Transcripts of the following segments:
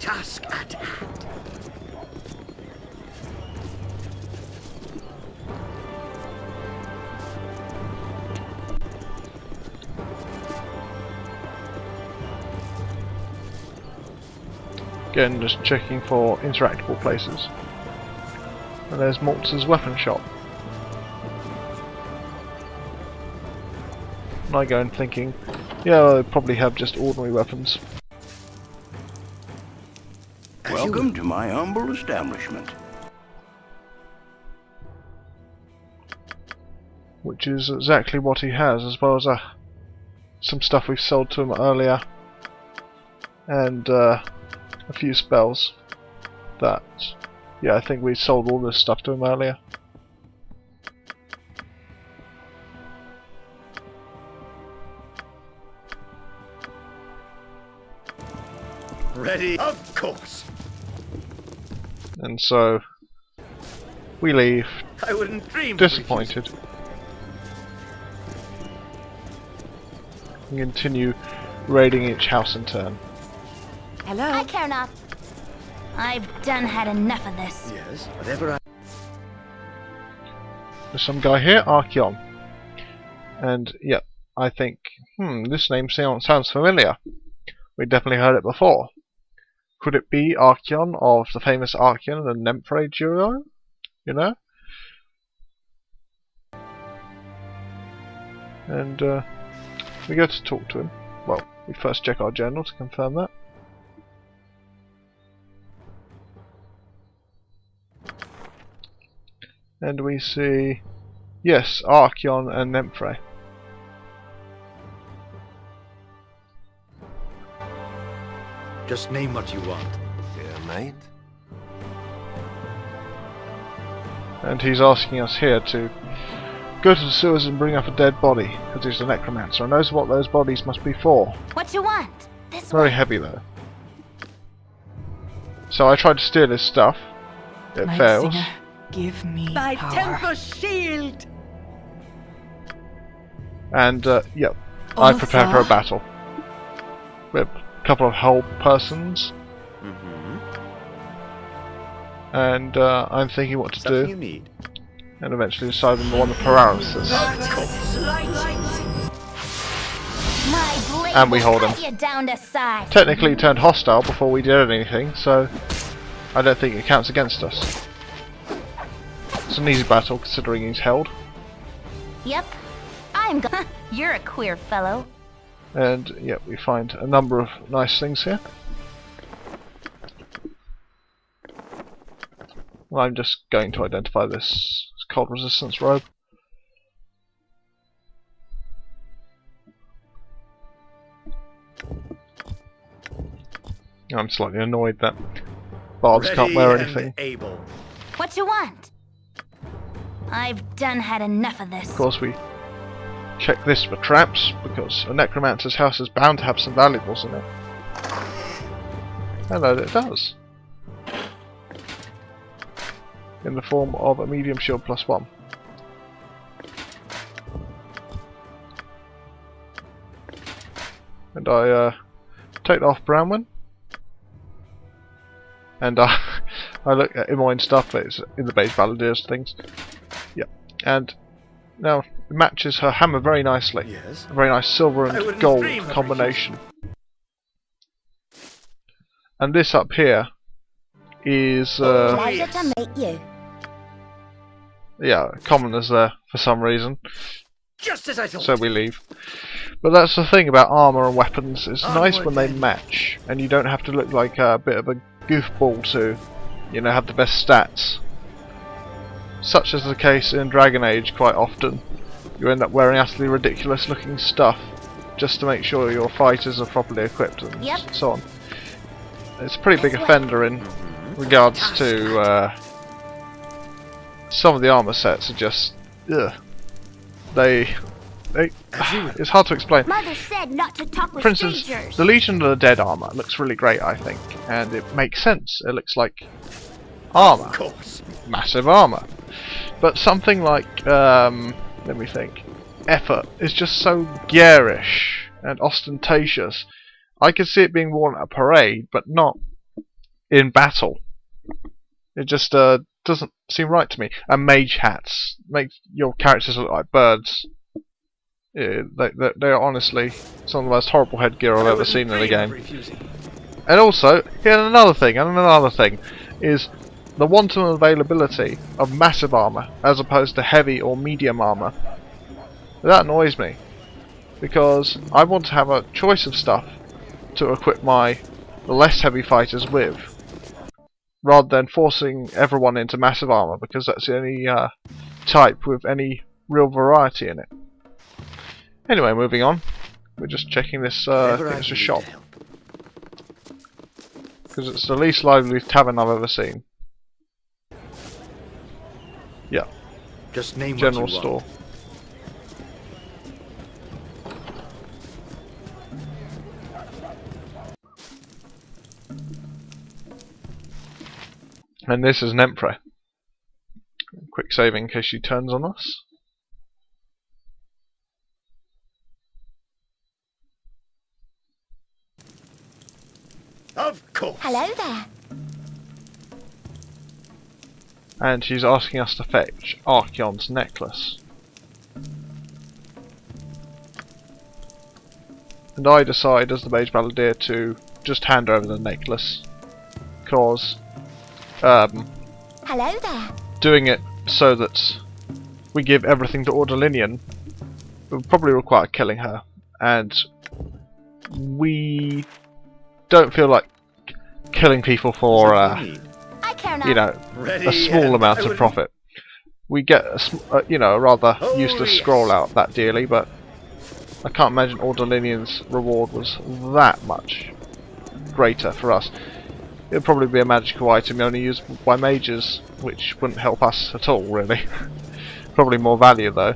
task at hand. Again, just checking for interactable places. And there's Maltz's weapon shop. And I go in thinking, yeah, well, they probably have just ordinary weapons. Welcome to my humble establishment. Which is exactly what he has, as well as some stuff we've sold to him earlier. And a few spells that, yeah, I think we sold all this stuff to him earlier. Ready? Of course. And so we leave, I wouldn't dream. disappointed. And continue raiding each house in turn. Hello? I care not. I've done had enough of this. Yes, whatever I... There's some guy here, Archeon. And, yep, I think, this name sounds familiar. We definitely heard it before. Could it be Archeon of the famous Archeon and Nemphrey duo? You know? And, we go to talk to him. Well, we first check our journal to confirm that. And we see, yes, Archeon and Nemphrey. Just name what you want. Yeah, mate. And he's asking us here to go to the sewers and bring up a dead body, because he's a necromancer and knows what those bodies must be for. What you want? This Very way. heavy though. So I tried to steal his stuff. It Night fails. Singer, give me My power. Tempest shield! And, yep, I prepare for a battle. With a couple of whole persons. And I'm thinking what to Something do. you need. And eventually decide on the one of paralysis. My blade And we will hold cut him. you down to size. Technically he turned hostile before we did anything, so I don't think it counts against us. It's an easy battle considering he's held. Yep. I'm go- You're a queer fellow. And yeah, we find a number of nice things here. Well, I'm just going to identify this cold resistance robe. I'm slightly annoyed that bards can't wear Ready anything. and able. What you want? I've done had enough of this. Of course, we check this for traps because a necromancer's house is bound to have some valuables in it. Hello, it does. In the form of a medium shield +1. And I take off Brownwyn. And I look at Imoyne stuff, but it's in the base Baldur's things. Yeah. And now it matches her hammer very nicely. Yes. A very nice silver I and wouldn't gold dream of combination. And this up here is Pleasure to meet you. yeah, commoners there for some reason. Just as I thought. So we leave. But that's the thing about armor and weapons. It's nice Onward when they then. match, and you don't have to look like a bit of a goofball to, you know, have the best stats. Such as the case in Dragon Age quite often. You end up wearing utterly ridiculous looking stuff just to make sure your fighters are properly equipped and Yep. so on. It's a pretty big offender in regards to some of the armor sets are just ugh. They it's hard to explain. Mother said not to talk with For instance, strangers. the Legion of the Dead armor looks really great, I think, and it makes sense. It looks like armor, Of course. massive armor. But something like, let me think, effort is just so garish and ostentatious. I could see it being worn at a parade, but not in battle. It just doesn't seem right to me. And mage hats make your characters look like birds. They're honestly some of the most horrible headgear I've ever seen in a game. And also, another thing is the wanton availability of massive armour as opposed to heavy or medium armour. That annoys me, because I want to have a choice of stuff to equip the less heavy fighters with, rather than forcing everyone into massive armour, because that's the only type with any real variety in it. Anyway, moving on. We're just checking this. I think it's a shop, because it's the least lively tavern I've ever seen. Yeah. Just name General what you store. want. And this is an emperor. Quick save in case she turns on us. Of course. Hello there. And she's asking us to fetch Archeon's necklace. And I decide, as the Mage Baldur, to just hand over the necklace, because Hello there. doing it so that we give everything to Ordolinian would probably require killing her, and we don't feel like killing people for I care not. you know, Ready a small and amount I of will- profit. We get you know, a rather Oh, useless yes. scroll out that dearly, but I can't imagine Ordolinian's reward was that much greater for us. It would probably be a magical item only used by mages, which wouldn't help us at all, really. Probably more value, though.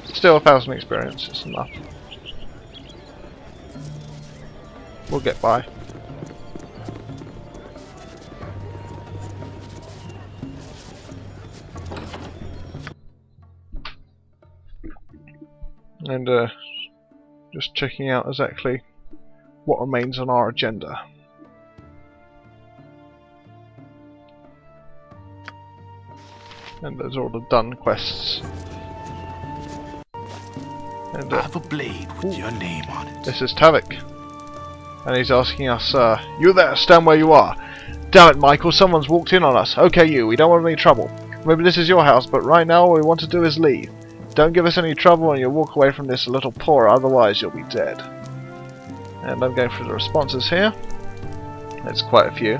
Still, 1,000 experience is enough. We'll get by. And just checking out exactly what remains on our agenda. And there's all the done quests. And I have a blade with your name on it. this is Tavik. And he's asking us, you there, stand where you are. Damn it, Michael, someone's walked in on us. Okay, you, we don't want any trouble. Maybe this is your house, but right now all we want to do is leave. Don't give us any trouble and you'll walk away from this a little poorer, otherwise you'll be dead. And I'm going through the responses here. There's quite a few.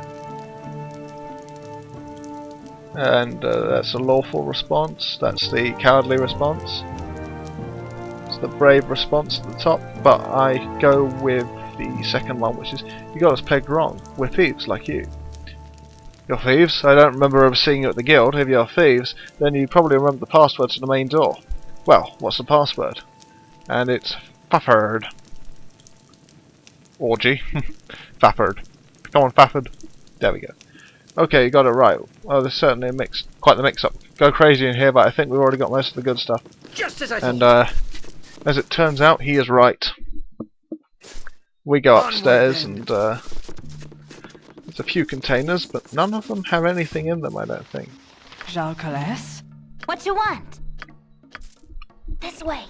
And that's a lawful response, that's the cowardly response. It's the brave response at the top, but I go with the second one, which is, you got us pegged wrong. We're thieves like you. You're thieves? I don't remember ever seeing you at the guild. If you're thieves, then you probably remember the password to the main door. Well, what's the password? And it's Fafford. Orgy. Fafford. Come on, Fafford. There we go. Okay, you got it right. Well, there's certainly quite the mix-up. Go crazy in here, but I think we've already got most of the good stuff. Just as I thought. And as it turns out, he is right. We go upstairs and there's a few containers, but none of them have anything in them, I don't think. Jalcales? What you want? This way.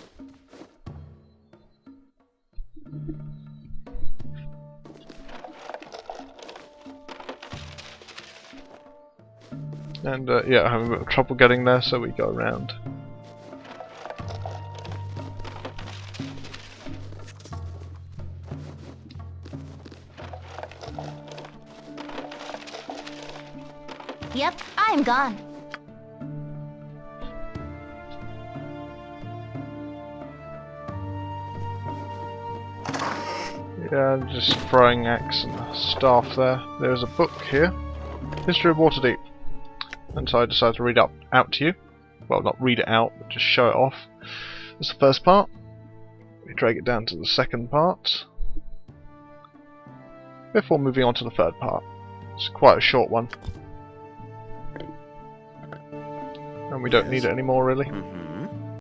And yeah, I'm having a bit of trouble getting there, so we go around. Yep, I'm gone. Yeah, I'm just throwing axe and staff there. There's a book here. History of Waterdeep. And so I decided to read it out to you. Well, not read it out, but just show it off. That's the first part. We drag it down to the second part. Before moving on to the third part. It's quite a short one. And we don't need it anymore, really. Mm-hmm.